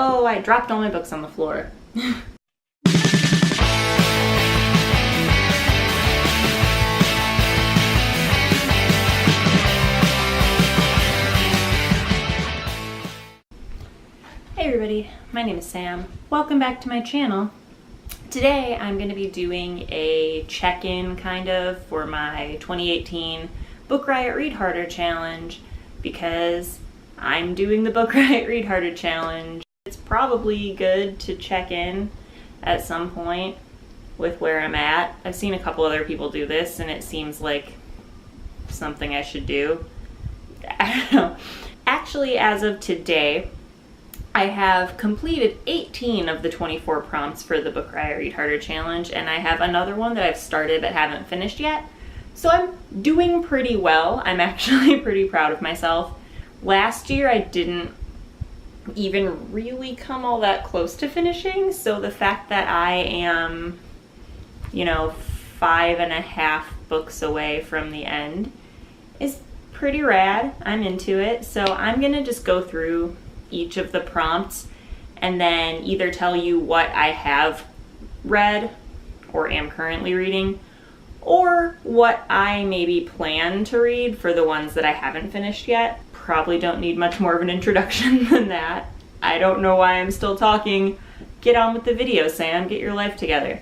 Oh, I dropped all my books on the floor. Hey everybody, my name is Sam. Welcome back to my channel. Today I'm going to be doing a check-in kind of for my 2018 Book Riot Read Harder challenge because I'm doing the Book Riot Read Harder challenge. It's probably good to check in at some point with where I'm at. I've seen a couple other people do this and it seems like something I should do. I don't know. Actually, as of today, I have completed 18 of the 24 prompts for the Book Riot Read Harder challenge, and I have another one that I've started but haven't finished yet. So I'm doing pretty well. I'm actually pretty proud of myself. Last year I didn't even really come all that close to finishing, so the fact that I am, 5.5 books away from the end is pretty rad. I'm into it. So I'm gonna just go through each of the prompts and then either tell you what I have read or am currently reading, or what I maybe plan to read for the ones that I haven't finished yet. Probably don't need much more of an introduction than that. I don't know why I'm still talking. Get on with the video, Sam. Get your life together.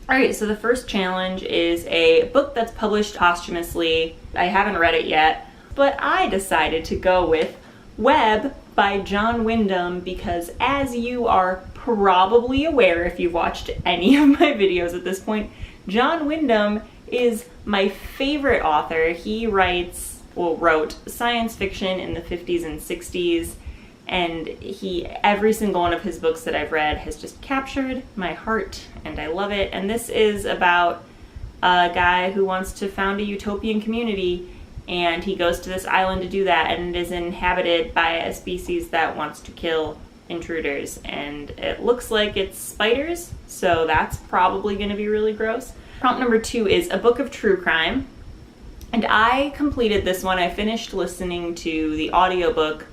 Alright, so the first challenge is a book that's published posthumously. I haven't read it yet, but I decided to go with Web by John Wyndham because, as you are probably aware if you've watched any of my videos at this point, John Wyndham is my favorite author. He wrote science fiction in the 50s and 60s, and every single one of his books that I've read has just captured my heart, and I love it. And this is about a guy who wants to found a utopian community, and he goes to this island to do that, and it is inhabited by a species that wants to kill intruders, and it looks like it's spiders, so that's probably going to be really gross. Prompt number 2 is a book of true crime, and I completed this one. I finished listening to the audiobook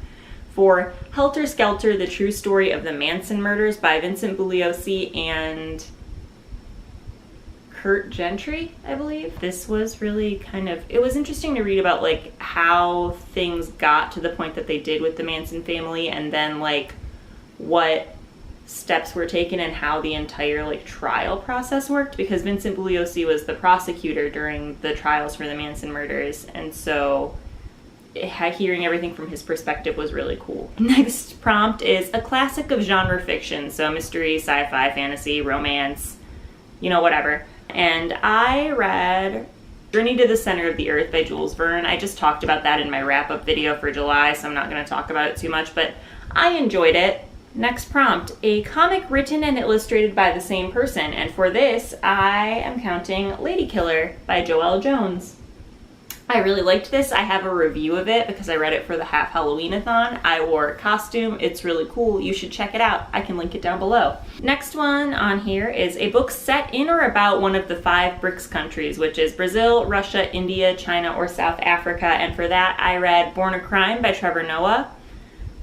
for Helter Skelter, The True Story of the Manson Murders by Vincent Bugliosi and Kurt Gentry, I believe. This was really it was interesting to read about how things got to the point that they did with the Manson family, and then what steps were taken and how the entire trial process worked, because Vincent Bugliosi was the prosecutor during the trials for the Manson murders, and so hearing everything from his perspective was really cool. Next prompt is a classic of genre fiction, so mystery, sci-fi, fantasy, romance, whatever. And I read Journey to the Center of the Earth by Jules Verne. I just talked about that in my wrap-up video for July, so I'm not going to talk about it too much, but I enjoyed it. Next prompt, a comic written and illustrated by the same person, and for this I am counting Lady Killer by Joelle Jones. I really liked this. I have a review of it because I read it for the Half Halloween-a-thon. I wore a costume. It's really cool. You should check it out. I can link it down below. Next one on here is a book set in or about one of the 5 BRICS countries, which is Brazil, Russia, India, China, or South Africa, and for that I read Born a Crime by Trevor Noah,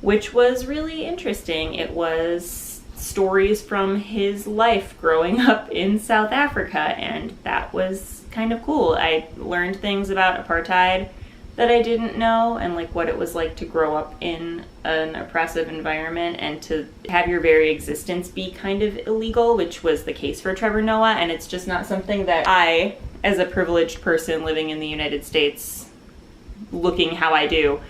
which was really interesting. It was stories from his life growing up in South Africa, and that was kind of cool. I learned things about apartheid that I didn't know, and what it was like to grow up in an oppressive environment and to have your very existence be kind of illegal, which was the case for Trevor Noah, and it's just not something that I, as a privileged person living in the United States, looking how I do,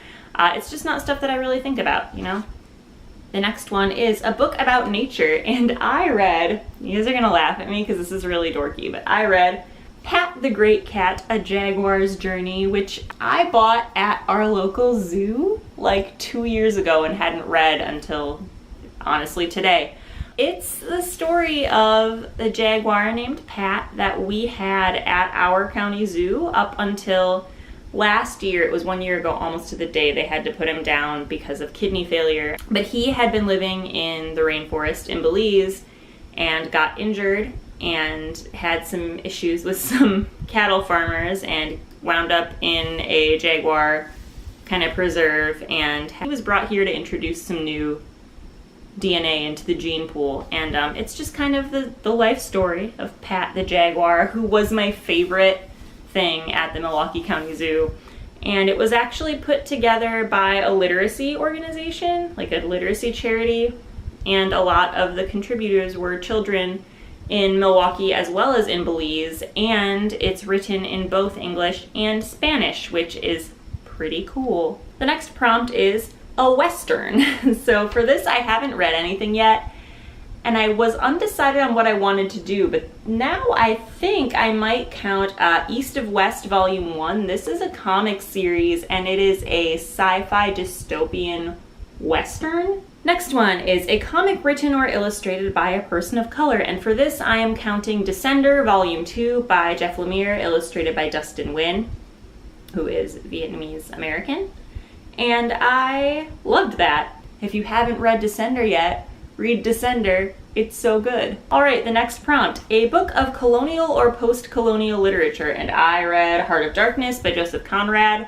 it's just not stuff that I really think about, The next one is a book about nature, and I read, you guys are gonna laugh at me because this is really dorky, but I read Pat the Great Cat, A Jaguar's Journey, which I bought at our local zoo 2 years ago and hadn't read until, honestly, today. It's the story of the jaguar named Pat that we had at our county zoo up until last year. It was 1 year ago, almost to the day, they had to put him down because of kidney failure. But he had been living in the rainforest in Belize and got injured and had some issues with some cattle farmers and wound up in a jaguar kind of preserve, and he was brought here to introduce some new DNA into the gene pool. And it's just kind of the life story of Pat the jaguar, who was my favorite thing at the Milwaukee County Zoo. And it was actually put together by a literacy organization, like a literacy charity, and a lot of the contributors were children in Milwaukee as well as in Belize, and it's written in both English and Spanish, which is pretty cool. The next prompt is a Western. So for this, I haven't read anything yet, and I was undecided on what I wanted to do, but now I think I might count East of West Volume 1. This is a comic series, and it is a sci-fi dystopian Western. Next one is a comic written or illustrated by a person of color, and for this I am counting Descender Volume 2 by Jeff Lemire, illustrated by Dustin Nguyen, who is Vietnamese American, and I loved that. If you haven't read Descender yet, read Descender, it's so good. Alright, the next prompt, a book of colonial or post-colonial literature, and I read Heart of Darkness by Joseph Conrad.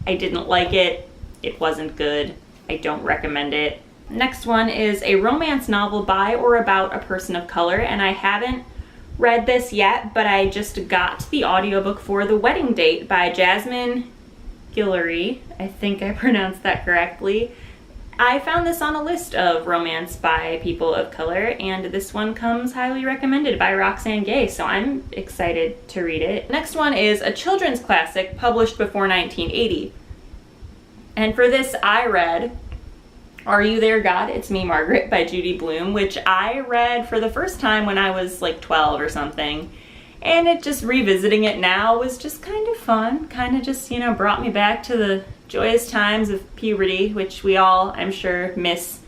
I didn't like it, it wasn't good. I don't recommend it. Next one is a romance novel by or about a person of color, and I haven't read this yet, but I just got the audiobook for The Wedding Date by Jasmine Guillory. I think I pronounced that correctly. I found this on a list of romance by people of color, and this one comes highly recommended by Roxane Gay, so I'm excited to read it. Next one is a children's classic published before 1980. And for this, I read Are You There, God? It's Me, Margaret by Judy Blume, which I read for the first time when I was like 12 or something. And it just revisiting it now was just kind of fun. Kind of just, brought me back to the joyous times of puberty, which we all, I'm sure, miss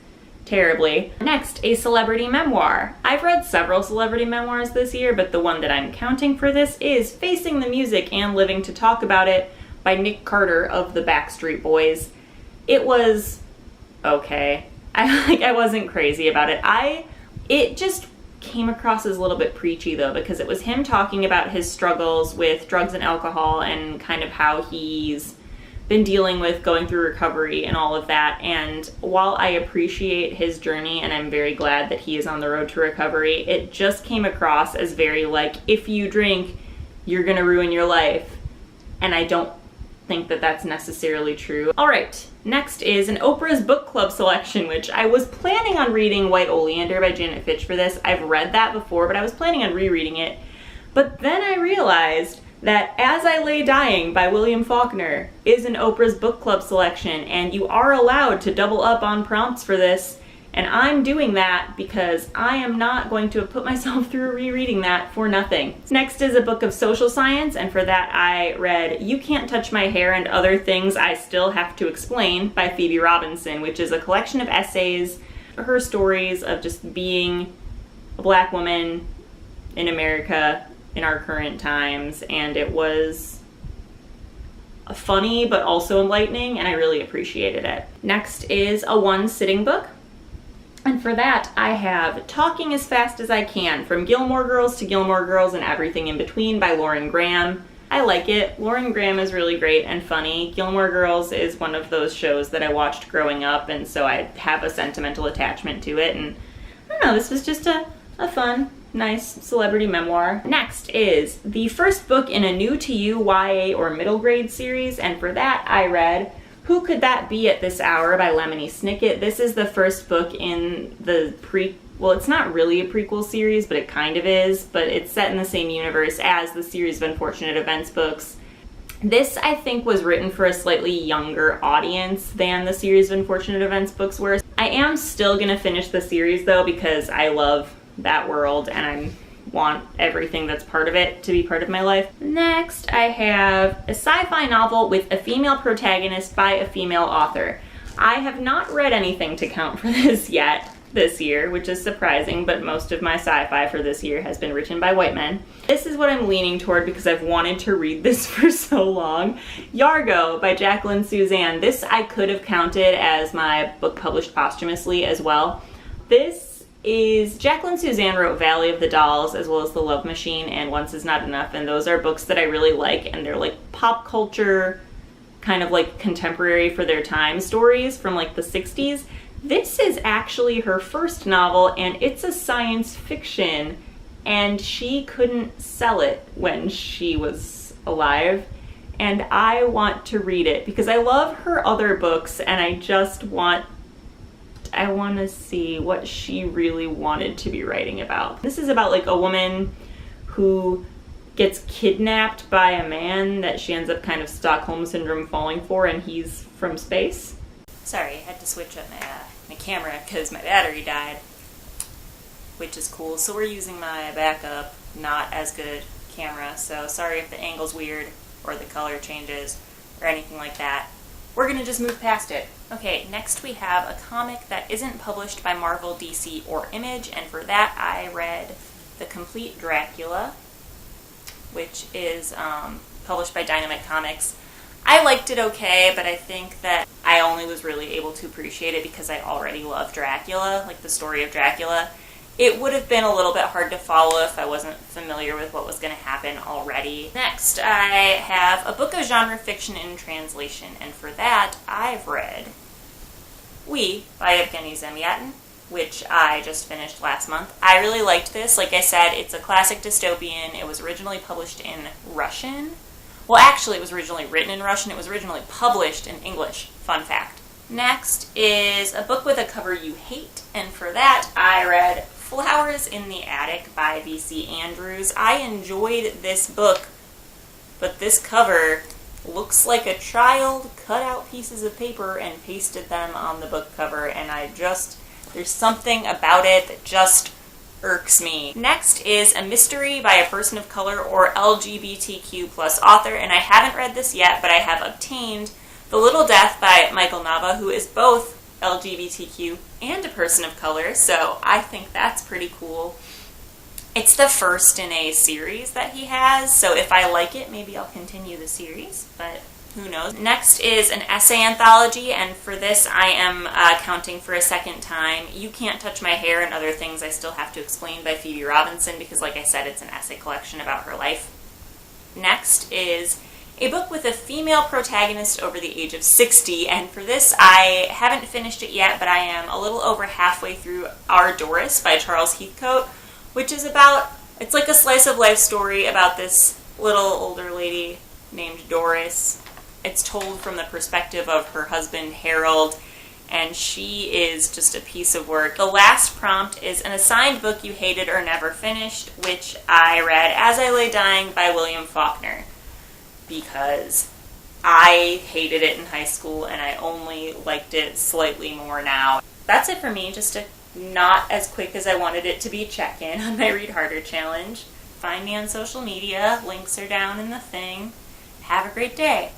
terribly. Next, a celebrity memoir. I've read several celebrity memoirs this year, but the one that I'm counting for this is Facing the Music and Living to Talk About It by Nick Carter of the Backstreet Boys. It was okay. I wasn't crazy about it. It just came across as a little bit preachy though, because it was him talking about his struggles with drugs and alcohol and kind of how he's been dealing with going through recovery and all of that. And while I appreciate his journey and I'm very glad that he is on the road to recovery, it just came across as very like, if you drink, you're gonna ruin your life. And I don't think that that's necessarily true. Alright, next is an Oprah's Book Club selection, which I was planning on reading White Oleander by Janet Fitch for this. I've read that before, but I was planning on rereading it. But then I realized that As I Lay Dying by William Faulkner is an Oprah's Book Club selection, and you are allowed to double up on prompts for this, and I'm doing that because I am not going to put myself through rereading that for nothing. Next is a book of social science, and for that I read You Can't Touch My Hair and Other Things I Still Have to Explain by Phoebe Robinson, which is a collection of essays, her stories of just being a Black woman in America in our current times, and it was funny but also enlightening, and I really appreciated it. Next is a one-sitting book. And for that, I have Talking as Fast as I Can, From Gilmore Girls to Gilmore Girls and Everything in Between by Lauren Graham. I like it. Lauren Graham is really great and funny. Gilmore Girls is one of those shows that I watched growing up, and so I have a sentimental attachment to it. And I don't know, this was just a fun, nice celebrity memoir. Next is the first book in a new to you YA or middle grade series, and for that I read Who Could That Be at This Hour by Lemony Snicket. This is the first book in the well, it's not really a prequel series, but it kind of is, but it's set in the same universe as the series of Unfortunate Events books. This, I think, was written for a slightly younger audience than the series of Unfortunate Events books were. I am still going to finish the series, though, because I love that world and I want everything that's part of it to be part of my life. Next, I have a sci-fi novel with a female protagonist by a female author. I have not read anything to count for this yet this year, which is surprising, but most of my sci-fi for this year has been written by white men. This is what I'm leaning toward because I've wanted to read this for so long. Yargo by Jacqueline Suzanne. This I could have counted as my book published posthumously as well. Jacqueline Suzanne wrote Valley of the Dolls as well as The Love Machine and Once Is Not Enough, and those are books that I really like, and they're like pop culture, kind of like contemporary for their time stories from like the 60s. This is actually her first novel, and it's a science fiction, and she couldn't sell it when she was alive. And I want to read it because I love her other books, and I want to see what she really wanted to be writing about. This is about like a woman who gets kidnapped by a man that she ends up kind of Stockholm Syndrome falling for, and he's from space. Sorry, I had to switch up my camera because my battery died, which is cool. So we're using my backup, not as good camera, so sorry if the angle's weird or the color changes or anything like that. We're going to just move past it. Okay, next we have a comic that isn't published by Marvel, DC, or Image, and for that I read The Complete Dracula, which is published by Dynamite Comics. I liked it okay, but I think that I only was really able to appreciate it because I already love Dracula, like the story of Dracula. It would have been a little bit hard to follow if I wasn't familiar with what was going to happen already. Next, I have a book of genre fiction in translation, and for that, I've read We by Evgeny Zamyatin, which I just finished last month. I really liked this. Like I said, it's a classic dystopian. It was originally published in Russian. Well, actually, it was originally written in Russian. It was originally published in English. Fun fact. Next is a book with a cover you hate, and for that, I read Flowers in the Attic by V.C. Andrews. I enjoyed this book, but this cover looks like a child cut out pieces of paper and pasted them on the book cover, and there's something about it that just irks me. Next is a mystery by a person of color or LGBTQ plus author, and I haven't read this yet, but I have obtained The Little Death by Michael Nava, who is both LGBTQ and a person of color, so I think that's pretty cool. It's the first in a series that he has, so if I like it, maybe I'll continue the series, but who knows. Next is an essay anthology, and for this I am counting for a second time You Can't Touch My Hair and Other Things I Still Have to Explain by Phoebe Robinson, because like I said, it's an essay collection about her life. Next is a book with a female protagonist over the age of 60, and for this I haven't finished it yet, but I am a little over halfway through Our Doris by Charles Heathcote, which is it's like a slice of life story about this little older lady named Doris. It's told from the perspective of her husband Harold, and she is just a piece of work. The last prompt is an assigned book you hated or never finished, which I read As I Lay Dying by William Faulkner, because I hated it in high school and I only liked it slightly more now. That's it for me, just a not as quick as I wanted it to be check-in on my Read Harder challenge. Find me on social media, links are down in the thing. Have a great day.